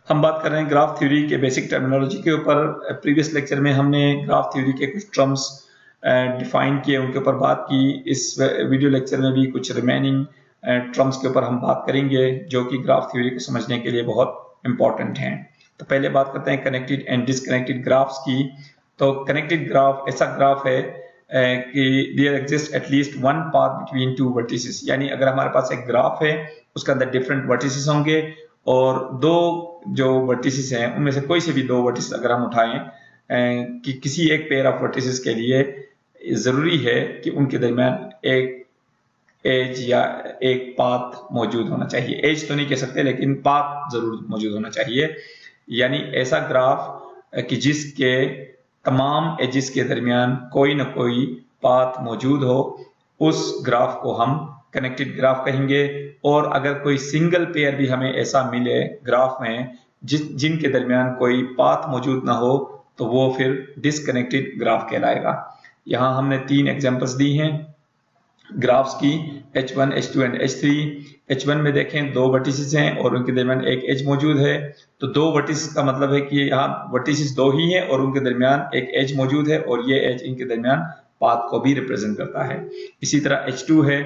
हम बात कर रहे हैं ग्राफ थ्योरी के बेसिक टर्मिनोलॉजी के ऊपर। प्रीवियस लेक्चर में हमने ग्राफ थ्योरी के कुछ टर्म्स डिफाइन किए, उनके ऊपर बात की। इस वीडियो लेक्चर में भी कुछ रिमेनिंग टर्म्स के ऊपर हम बात करेंगे जो कि ग्राफ थ्योरी को समझने के लिए बहुत इंपॉर्टेंट हैं। तो पहले बात करते हैं कनेक्टेड एंड डिसकनेक्टेड ग्राफ्स की। तो कनेक्टेड ग्राफ ऐसा ग्राफ है कि there exist at least one path between two vertices, यानी अगर हमारे पास एक ग्राफ है उसके अंदर डिफरेंट वर्टिसेस होंगे और दो जो वर्टिसेस हैं उनमें से कोई से भी दो वर्टिसेस अगर हम उठाएं कि किसी एक पेयर ऑफ वर्टिसेस के लिए जरूरी है कि उनके दरमियान एक एज या एक पाथ मौजूद होना चाहिए। एज तो नहीं कह सकते लेकिन पाथ जरूर मौजूद होना चाहिए, यानी ऐसा ग्राफ कि जिसके तमाम एजेस के दरमियान कोई ना कोई पाथ मौजूद हो, उस ग्राफ को हम कनेक्टेड ग्राफ कहेंगे। और अगर कोई सिंगल पेयर भी हमें ऐसा मिले ग्राफ में जिनके दरमियान कोई पाथ मौजूद ना हो तो वो फिर डिसकनेक्टेड ग्राफ कहलाएगा। यहाँ हमने 3 एग्जांपल्स दी हैं ग्राफ्स की, H1, H2 and H3। H1 में देखें दो वर्टिसेस हैं और उनके दरमियान एक एज मौजूद है। तो दो वर्टिसेस का मतलब है कि यहाँ वर्टिसेस दो ही हैं और उनके दरमियान एक एज मौजूद है और ये एज इनके दरमियान पाथ को भी रिप्रेजेंट करता है। इसी तरह H2 है,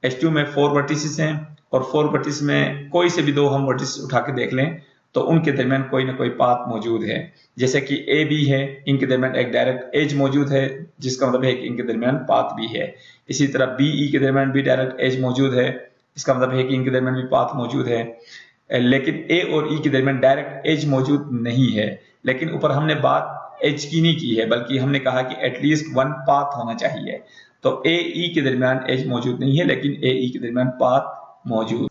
H2 में 4 वर्टिसेस हैं और 4 वर्टिस में कोई से भी दो हम वर्टिस उठा के देख लें तो उनके दरमियान कोई ना कोई पाथ मौजूद है। जैसे कि A B है, इनके दरमियान एक डायरेक्ट एज मौजूद है जिसका मतलब है कि इनके दरमियान पाथ भी है। इसी तरह B E के दरमियान भी डायरेक्ट एज मौजूद है, इसका मतलब है कि इनके दरमियान भी पाथ मौजूद है। लेकिन A और E के दरमियान डायरेक्ट एज मौजूद नहीं है, लेकिन ऊपर हमने बात एज की नहीं की है बल्कि हमने कहा कि एटलीस्ट वन पाथ होना चाहिए। तो A E के दरमियान एज मौजूद नहीं है लेकिन A E के दरमियान पाथ मौजूद।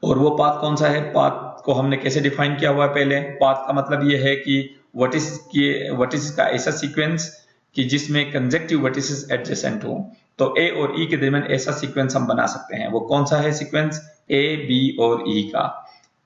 और वो पाथ कौन सा है? पाथ को हमने कैसे डिफाइन किया हुआ है पहले। पाथ का मतलब ये है कि वर्टिसेस का ऐसा सीक्वेंस कि जिसमें कंजेक्टिव वर्टिसेस एडजेसेंट हो। तो A और E के दरमियान ऐसा सीक्वेंस हम बना सकते हैं। वो कौन सा है सीक्वेंस? A B और E का।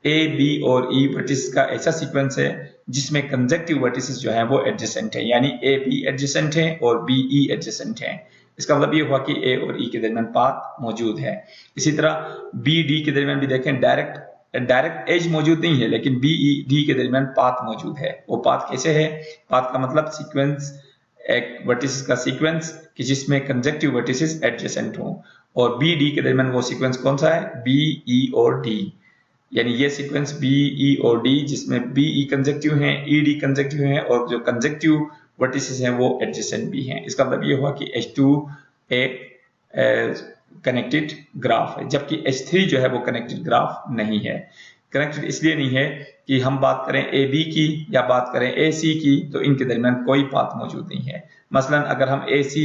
A B और E वर्टिसेस का ऐसा सीक्वेंस है जिसमें कंजेक्टिव वर्टिसेस जो है वो एडजेसेंट है, यानी A B एडजेसेंट है और B E एडजेसेंट है। इसका मतलब ये हुआ कि A और E के दरमियान पाथ मौजूद है। इसी तरह B D के दरमियान भी देखें डायरेक्ट एज मौजूद नहीं है लेकिन B E D के दरमियान पाथ मौजूद है। वो पाथ कैसे है? पाथ का मतलब सीक्वेंस, एक वर्टिसेस का सीक्वेंस कि जिसमें कंजेक्टिव वर्टिसेस एडजेसेंट हो। और B D के दरमियान वो सीक्वेंस कौन सा है? B E और D, यानी ये सीक्वेंस B E और D जिसमें B E कंजेक्टिव हैं, E D कंजेक्टिव हैं और जो कंजेक्टिव वर्टिसेस हैं वो एडजेसेंट भी हैं। इसका मतलब ये हुआ कि H2 एक कनेक्टेड ग्राफ है, जबकि H3 जो है वो कनेक्टेड ग्राफ नहीं है। कनेक्टेड इसलिए नहीं है कि हम बात करें AB की या बात करें AC की तो इनके दरमियान कोई पाथ मौजूद नहीं है। मसलन अगर हम AC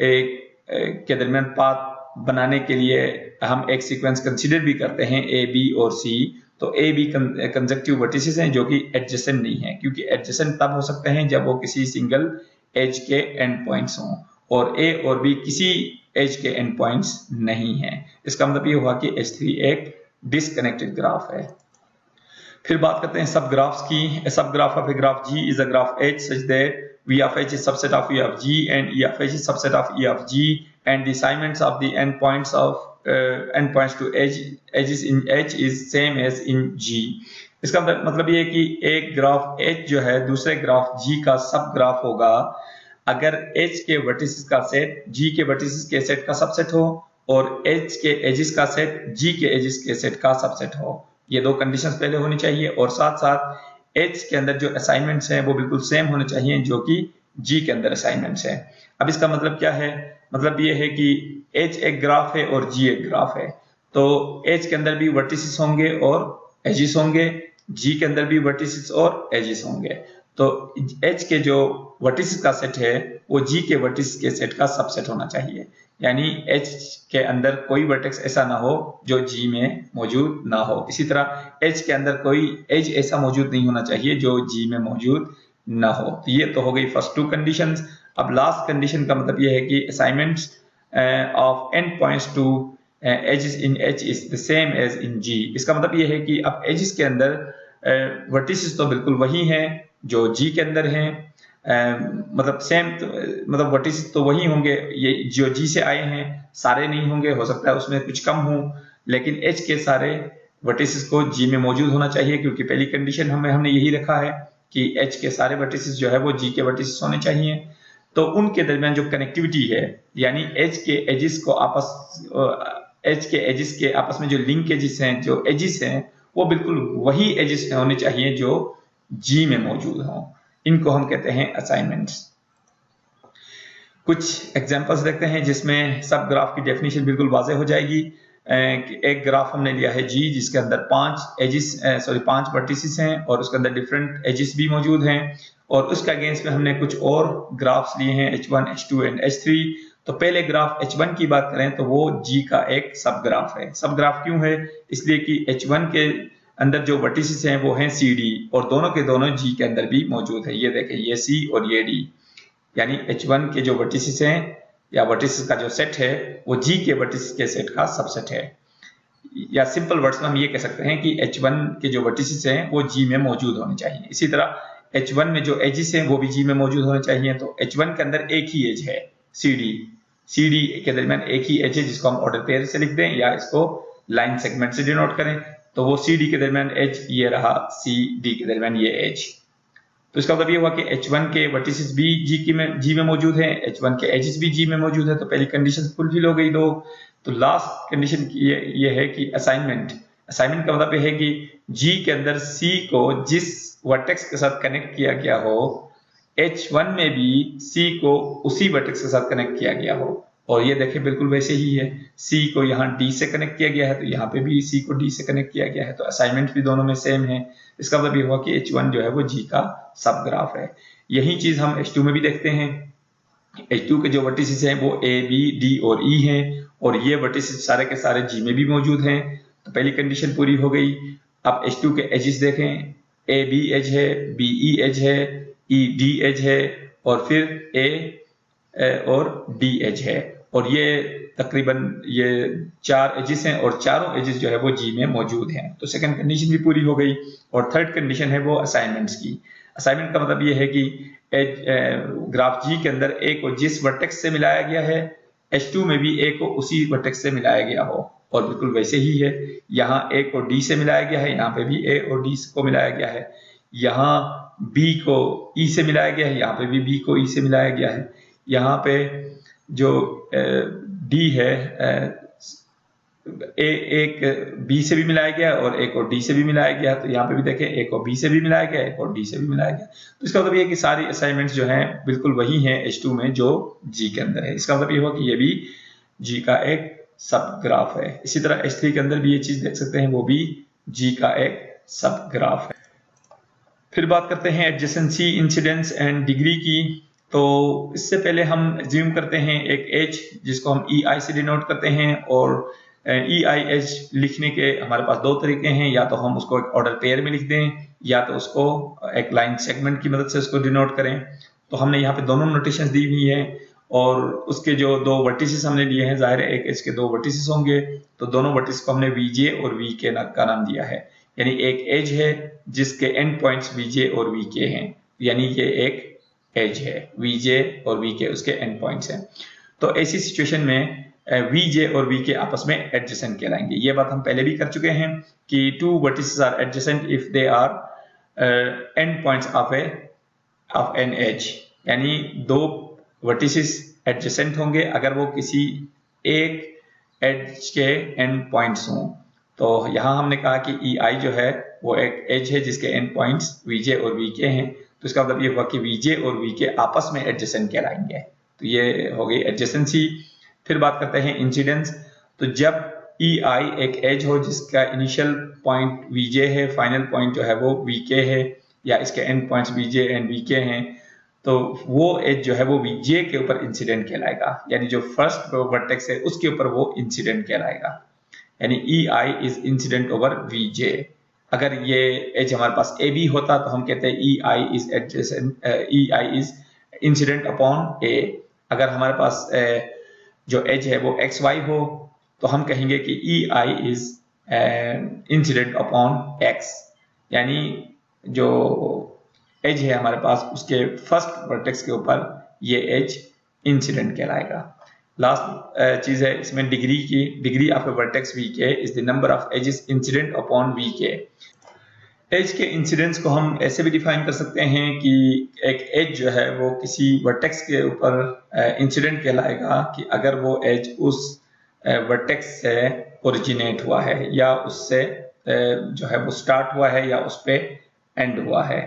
के दरमियान पाथ बनाने के लिए हम एक सीक्वेंस कंसीडर भी करते हैं A B और C, तो A B कंजक्टिव वर्टिसेस हैं जो कि एडजेसेंट नहीं है, क्योंकि एडजेसेंट तब हो सकते हैं जब वो किसी सिंगल एज के एंड पॉइंट्स हों और A और B किसी एज के एंड पॉइंट्स नहीं है। इसका मतलब ये हुआ कि H3 एक डिसकनेक्टेड ग्राफ है। फिर बात करते हैं सब ग्राफ्स की। सब graph of a graph G is a graph H such that V of H is subset of E of G and E of H is subset of E of G and the assignments of the endpoints to edges in H is same as in G। इसका मतलब ये है कि एक graph H जो है दूसरे graph G का सब ग्राफ होगा अगर H के वर्टिसेस का सेट G के वर्टिसेस के सेट का सबसेट हो और H के एजेस का सेट G के एजेस के सेट का सबसेट हो। ये दो कंडीशंस पहले होनी चाहिए और साथ साथ H के अंदर जो असाइनमेंट्स हैं वो बिल्कुल सेम होने चाहिए जो कि G के अंदर असाइनमेंट्स हैं। अब इसका मतलब क्या है? मतलब ये है कि H एक ग्राफ है और G एक ग्राफ है, तो H के अंदर भी वर्टिसेस होंगे और एजेस होंगे, G के अंदर भी वर्टिसेस और एजेस होंगे। तो H के जो वर्टिसेस का सेट है वो G के वर्टिसेस के सेट का सबसेट होना चाहिए, यानी H के अंदर कोई वर्टेक्स ऐसा ना हो जो G में मौजूद ना हो। इसी तरह H के अंदर कोई एज ऐसा मौजूद नहीं होना चाहिए जो G में मौजूद ना हो। तो ये तो हो गई फर्स्ट टू कंडीशंस। अब लास्ट कंडीशन का मतलब ये है कि assignments of end points to edges in H is the same as in G। इसका मतलब ये है कि अब एजेस के अंदर वर्टिसेस तो बिल्कुल वही हैं जो G के अंदर हैं, मतलब सेम, मतलब वर्टिसेस तो वही होंगे, ये जो G से आए हैं सारे नहीं होंगे, हो सकता है उसमें कुछ कम हो, लेकिन H के सारे वर्टिसेस को जी में मौजूद होना चाहिए, क्योंकि पहली कंडीशन हमने यही रखा है कि एच के सारे वर्टिसेस जो है वो जी के वर्टिसेस होने चाहिए। तो उनके दरमियान जो कनेक्टिविटी है, यानी एच के एजिस के आपस में जो लिंकेजेस हैं, जो एजिस हैं, वो बिल्कुल वही एजिस होने चाहिए जो जी में मौजूद हों। इनको हम कहते हैं असाइनमेंट्स। कुछ एग्जांपल्स देखते हैं जिसमें सब ग्राफ की डेफिनेशन बिल्कुल वाज़ेह हो जाएगी। एक ग्राफ हमने लिया है जी, जिसके अंदर 5 वर्टिसेस हैं और उसके अंदर डिफरेंट एजिस भी मौजूद हैं, और उसके अगेंस्ट में हमने कुछ और ग्राफ्स लिए हैं H1, H2 एंड H3। तो पहले ग्राफ H1 की बात करें तो वो जी का एक सब ग्राफ है। सब ग्राफ क्यों है? इसलिए कि H1 के अंदर जो वर्टिसेस हैं वो हैं CD, और दोनों के दोनों जी के अंदर भी मौजूद है। ये देखें, ये C और ये D, यानी H1 के जो वर्टिसेस हैं या वर्टिसेस का जो सेट है वो जी के वर्टिसेस के सेट का सबसेट है। या सिंपल वर्ड्स में हम ये कह सकते हैं कि H1 के जो वर्टिसेस हैं वो जी में मौजूद होने चाहिए। इसी तरह H1 में जो एजिस हैं वो भी जी में मौजूद होने चाहिए। तो H1 के अंदर एक ही एज है CD के दरमियान एक ही एज है, जिसको हम ऑर्डर पेयर से लिख दें या इसको लाइन सेगमेंट से डिनोट करें। तो वो CD के दरमियान एज ये रहा, CD के दरमियान ये एज। तो इसका मतलब ये हुआ कि H1 के वर्टिसेस भी जी में मौजूद हैं, H1 के एजिस भी जी में मौजूद है। तो पहली कंडीशन फुलफिल हो गई दो। तो लास्ट कंडीशन ये है कि असाइनमेंट का मतलब ये है कि जी के अंदर C को जिस वर्टेक्स के साथ कनेक्ट किया गया हो, H1 में भी C को उसी वर्टेक्स के साथ कनेक्ट किया गया हो। और ये देखें बिल्कुल वैसे ही है, C को यहाँ D से कनेक्ट किया गया है, तो यहाँ पे भी C को D से कनेक्ट किया गया है। तो असाइनमेंट भी दोनों में सेम है। इसका मतलब ये हुआ कि H1 जो है वो G का सब ग्राफ है। यही चीज हम H2 में भी देखते हैं। H2 के जो वर्टिसेस हैं वो A, B, D और E हैं, और ये वर्टिसेस सारे के सारे G में भी मौजूद हैं। तो पहली कंडीशन पूरी हो गई। अब H2 के एजिस देखें, A B एज है, B E एज है, E D एज है, और फिर A और D एज है, और ये तकरीबन ये 4 एजिस हैं और चारों एजिस जो है वो जी में मौजूद हैं। तो सेकंड कंडीशन भी पूरी हो गई। और थर्ड कंडीशन है वो असाइनमेंट्स की। असाइनमेंट का मतलब ये है कि ग्राफ जी के अंदर ए को जिस वर्टेक्स से मिलाया गया है, H2 में भी ए को उसी वर्टेक्स से मिलाया गया हो। और बिल्कुल वैसे ही है, यहाँ ए को डी से मिलाया गया है, यहाँ पे भी ए और डी को मिलाया गया है। यहाँ बी को ई से मिलाया गया है, यहाँ पे भी बी को ई से मिलाया गया है। यहाँ पे जो डी है, एक बी से भी मिलाया गया और एक और डी से भी मिलाया गया। तो यहाँ पे भी देखें, एक और बी से भी मिलाया गया, एक और डी से भी मिलाया गया। तो इसका मतलब ये है कि सारी असाइनमेंट्स जो हैं बिल्कुल वही हैं H2 में जो जी के अंदर है। इसका मतलब ये हुआ कि ये भी जी का एक सब ग्राफ है। इसी तरह H3 के अंदर भी ये चीज देख सकते हैं, वो भी जी का एक सब ग्राफ है। फिर बात करते हैं एडजेसेंसी, इंसिडेंस एंड डिग्री की। तो इससे पहले हम एज्यूम करते हैं एक एज जिसको हम EI से डिनोट करते हैं, और EI एज लिखने के हमारे पास दो तरीके हैं। या तो हम उसको एक ऑर्डर पेयर में लिख दें, या तो उसको एक लाइन सेगमेंट की मदद से उसको डिनोट करें। तो हमने यहाँ पे दोनों नोटेशंस दी हुई है, और उसके जो दो वर्टिसेस हमने लिए हैं, जाहिर है एक एज के दो वर्टिसेस होंगे, तो दोनों वर्टिस को हमने VJ और VK का नाम दिया है। यानी एक एज है जिसके एंड पॉइंट्स VJ और VK हैं, यानी ये एक एज है, VJ और VK उसके एंड पॉइंट्स हैं। तो ऐसी सिचुएशन में VJ और VK आपस में एडजेसेंट कहलाएंगे। ये बात हम पहले भी कर चुके हैं कि two vertices are adjacent if they are end points of an edge, यानी दो वर्टिसेस एडजेसेंट होंगे अगर वो किसी एक एज के एंड पॉइंट्स हों। तो यहाँ हमने कहा कि EI जो है वो एक एज है जिसके एंड पॉइंट्स VJ और VK हैं। तो इसका मतलब ये हुआ कि VJ और VK आपस में एडजेसेंट कहलाएंगे। तो ये हो गई एडजेसेंसी। फिर बात करते हैं इंसिडेंस। तो जब EI एक एज हो जिसका इनिशियल पॉइंट VJ है, फाइनल पॉइंट जो है वो VK है, या इसके and points VJ and VK हैं, तो वो एज जो है वो VJ के ऊपर इंसिडेंट कहलाएगा। यानी जो फर्स्ट वर्टेक्स है उसके ऊपर वो इंसिडेंट कहलाएगा। यानी EI is incident over VJ। अगर ये एज हमारे पास AB होता तो हम कहते हैं EI is incident upon A। अगर हमारे पास जो एज है वो XY हो तो हम कहेंगे कि EI is incident upon X। यानी जो एज है हमारे पास उसके फर्स्ट वर्टेक्स के ऊपर ये एज इंसिडेंट कहलाएगा। लास्ट चीज है इसमें डिग्री की। Degree of a vertex v k is the number of edges incident upon v k. Edge के इंसिडेंस को हम ऐसे भी डिफाइन कर सकते हैं कि एक एज जो है वो किसी वर्टेक्स के ऊपर इंसिडेंट कहलाएगा कि अगर वो एज उस वर्टेक्स से ओरिजिनेट हुआ है या उससे जो है वो स्टार्ट हुआ है या उस पे एंड हुआ है,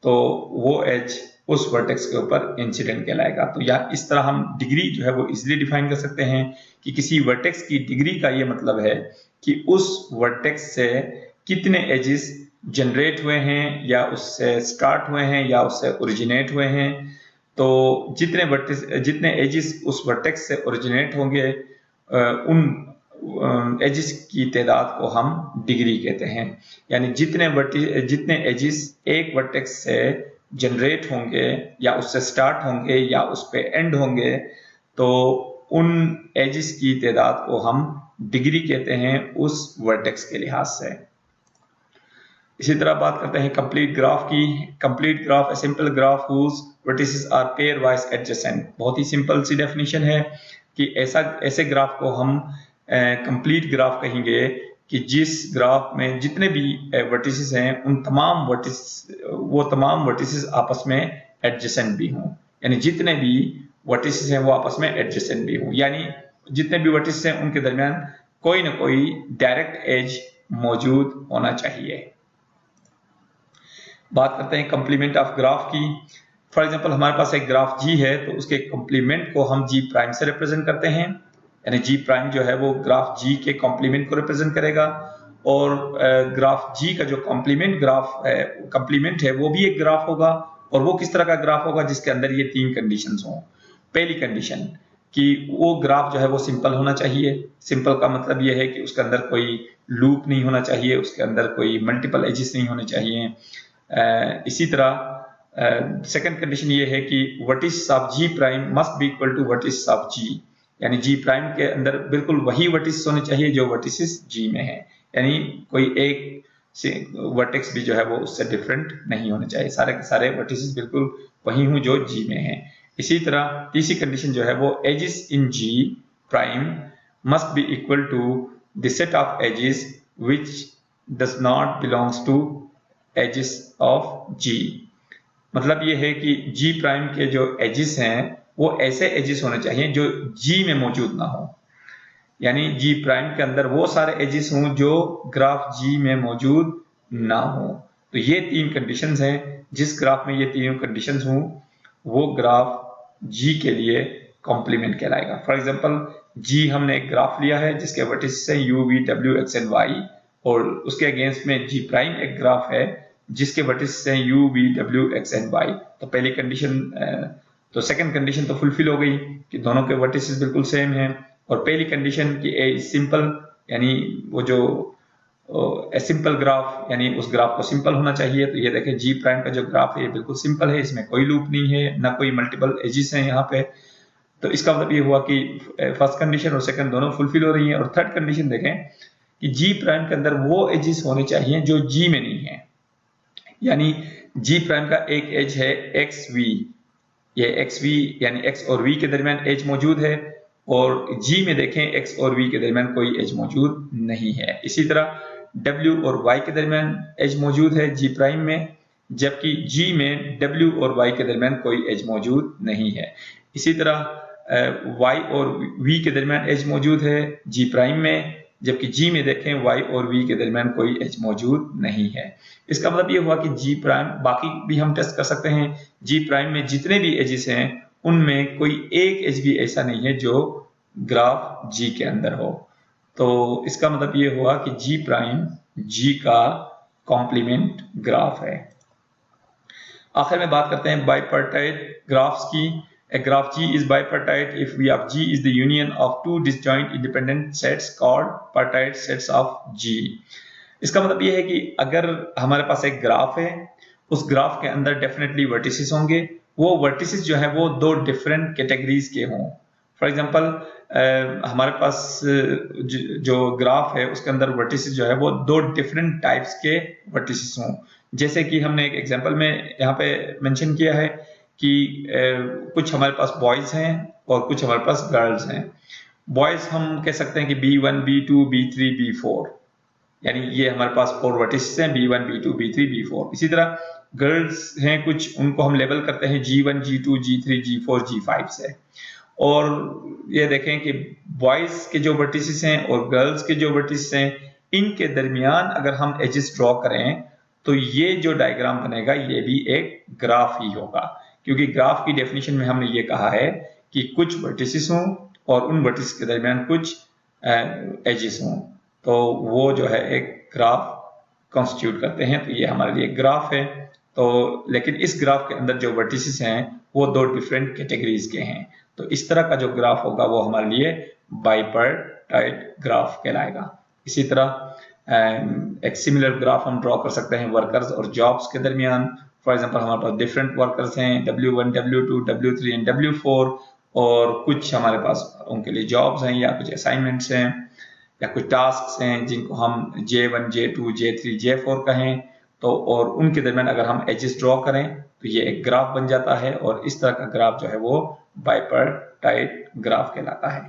तो वो एज उस वर्टेक्स के ऊपर इंसिडेंट कहलाएगा। तो या इस तरह हम डिग्री जो है वो इजीली डिफाइन कर सकते हैं कि किसी वर्टेक्स की डिग्री का ये मतलब है कि उस वर्टेक्स से कितने एजेस जनरेट हुए हैं या उससे स्टार्ट हुए हैं या उससे ओरिजिनेट हुए हैं। तो जितने एजेस उस वर्टेक्स से ओरिजिनेट होंगे उन एजेस की तादाद को हम डिग्री कहते हैं। यानी जितने एजेस एक वर्टेक्स से जनरेट होंगे या उससे स्टार्ट होंगे या उस पे एंड होंगे, तो उन एजेस की तादाद को हम डिग्री कहते हैं उस वर्टेक्स के लिहाज से। इसी तरह बात करते हैं कंप्लीट ग्राफ की। Complete graph a simple graph whose vertices are pairwise adjacent. बहुत ही सिंपल सी डेफिनेशन है कि ऐसे ग्राफ को हम कंप्लीट ग्राफ कहेंगे कि जिस ग्राफ में जितने भी वर्टिसेस हैं उन तमाम वर्टिसेस आपस में एडजेसेंट भी हों। यानी जितने भी वर्टिसेस हैं वो आपस में एडजेसेंट भी हों, यानी जितने भी वर्टिसेस हैं उनके दरमियान कोई ना कोई डायरेक्ट एज मौजूद होना चाहिए। बात करते हैं कंप्लीमेंट ऑफ ग्राफ की। फॉर एग्जांपल हमारे पास एक ग्राफ जी है, तो उसके कंप्लीमेंट को हम जी प्राइम से रिप्रेजेंट करते हैं। यानी जी प्राइम जो है वो ग्राफ जी के कंप्लीमेंट को रिप्रेजेंट करेगा, और ग्राफ जी का जो कंप्लीमेंट है वो भी एक ग्राफ होगा। और वो किस तरह का ग्राफ होगा? जिसके अंदर ये तीन कंडीशंस हों। पहली कंडीशन कि वो ग्राफ जो है वो सिंपल होना चाहिए। सिंपल का मतलब ये है कि उसके अंदर कोई लूप नहीं होना चाहिए, उसके अंदर कोई मल्टीपल एजेस नहीं होने चाहिए। इसी तरह सेकंड कंडीशन ये है कि vertices of g prime must be equal to vertices of g. यानी जी प्राइम के अंदर बिल्कुल वही वर्टिस होने चाहिए जो वर्टिसेस जी में है। यानी कोई एक वर्टेक्स भी जो है वो उससे डिफरेंट नहीं होने चाहिए, सारे के सारे वर्टिसेस बिल्कुल वही हूं जो जी में है। इसी तरह तीसरी कंडीशन जो है वो edges in g prime must be equal to the set of edges which does not belongs to edges of g. मतलब ये है कि जी प्राइम के जो एजेस हैं वो ऐसे एजेस होने चाहिए जो जी में मौजूद ना हो। यानी जी प्राइम के अंदर वो सारे एजेस हों जो ग्राफ जी में मौजूद ना हो। तो ये तीन कंडीशंस हैं। जिस ग्राफ में ये तीनों कंडीशंस हों वो ग्राफ जी के लिए कॉम्प्लीमेंट कहलाएगा। फॉर एग्जांपल जी हमने एक ग्राफ लिया है जिसके वर्टिसेस हैं u v w x and y, और उसके अगेंस्ट में जी प्राइम एक ग्राफ है जिसके वर्टिसेस हैं u v w x and y। तो पहली कंडीशन तो सेकंड कंडीशन तो फुलफिल हो गई कि दोनों के वर्टिसेस बिल्कुल सेम हैं। और पहली कंडीशन कि ए इज सिंपल, यानी वो जो ए सिंपल ग्राफ, यानी उस ग्राफ को सिंपल होना चाहिए। तो ये देखें जी प्राइम का जो ग्राफ है ये बिल्कुल सिंपल है, इसमें कोई लूप नहीं है, ना कोई मल्टीपल एजेस हैं यहाँ पे। तो इसका मतलब ये हुआ कि फर्स्ट कंडीशन और सेकंड दोनों फुलफिल हो रही हैं। और थर्ड कंडीशन देखें कि जी प्राइम के अंदर वो एजेस होने चाहिए जो जी में नहीं है। यानी जी प्राइम का एक एज है एक्स वी, ये एक्स वी यानी एक्स और वी के दरमियान एज मौजूद है, और जी में देखें एक्स और वी के दरमियान कोई एज मौजूद नहीं है। इसी तरह डब्ल्यू और वाई के दरमियान एज मौजूद है जी प्राइम में, जबकि जी में डब्ल्यू और वाई के दरमियान कोई एज मौजूद नहीं है। इसी तरह वाई और वी के दरमियान एज मौजूद है जी प्राइम में, जबकि जी में देखें वाई और वी के दरमियान कोई एज मौजूद नहीं है। इसका मतलब ये हुआ कि जी प्राइम, बाकी भी हम टेस्ट कर सकते हैं, जी प्राइम में जितने भी एजेस हैं उनमें कोई एक एज भी ऐसा नहीं है जो ग्राफ जी के अंदर हो। तो इसका मतलब ये हुआ कि जी प्राइम जी का कॉम्प्लीमेंट ग्राफ है। आखिर में बात करते हैं बाइपार्टाइट ग्राफ्स की। A graph G is bipartite if V of G is the union of two disjoint independent sets called partite sets of G। इसका मतलब ये है कि अगर हमारे पास एक ग्राफ है, उस ग्राफ के अंदर डेफिनेटली वर्टिसेस होंगे। वो वर्टिसेस जो है वो दो डिफरेंट कैटेगरीज के हों। फॉर एग्जांपल हमारे पास जो ग्राफ है उसके अंदर वर्टिसेस जो है वो दो डिफरेंट टाइप्स के वर्टिसेस हों। जैसे कि हमने एक एग्जांपल में यहाँ पे मेंशन किया है कि कुछ हमारे पास बॉयज हैं और कुछ हमारे पास गर्ल्स हैं। बॉयज हम कह सकते हैं कि B1 B2 B3 B4, यानी ये हमारे पास 4 वर्टिसेस हैं, B1 B2 B3 B4। इसी तरह गर्ल्स हैं कुछ, उनको हम लेबल करते हैं G1 G2 G3 G4 G5 से। और ये देखें कि बॉयज के जो वर्टिसेस हैं और गर्ल्स के जो वर्टिसेस हैं, इनके दरमियान अगर हम एजेस ड्रॉ करें तो ये जो डायग्राम बनेगा ये भी एक ग्राफ ही होगा, क्योंकि ग्राफ की डेफिनेशन में हमने ये कहा है कि कुछ वर्टिसेस हों और उन वर्टिसेस के दरमियान कुछ एजेस हों, तो वो जो है एक ग्राफ कॉन्स्टिट्यूट करते हैं। तो ये हमारे लिए ग्राफ है। तो लेकिन इस ग्राफ के अंदर जो वर्टिसेस हैं वो दो डिफरेंट कैटेगरीज के हैं। तो इस तरह का जो ग्राफ होगा वो हमारे लिए बाइपर्टाइट ग्राफ कहलाएगा। इसी तरह एक सिमिलर ग्राफ हम ड्रॉ कर सकते हैं वर्कर्स और जॉब्स के दरमियान। फॉर एग्जांपल हमारे पास डिफरेंट वर्कर्स हैं W1 W2 W3 and W4, और कुछ हमारे पास उनके लिए जॉब्स हैं या कुछ असाइनमेंट्स हैं या कुछ टास्क हैं जिनको हम J1 J2 J3 J4 कहें। तो और उनके दरमियान अगर हम एजेस ड्रॉ करें तो ये एक ग्राफ बन जाता है, और इस तरह का ग्राफ जो है वो बाइपर्टाइट ग्राफ कहलाता है।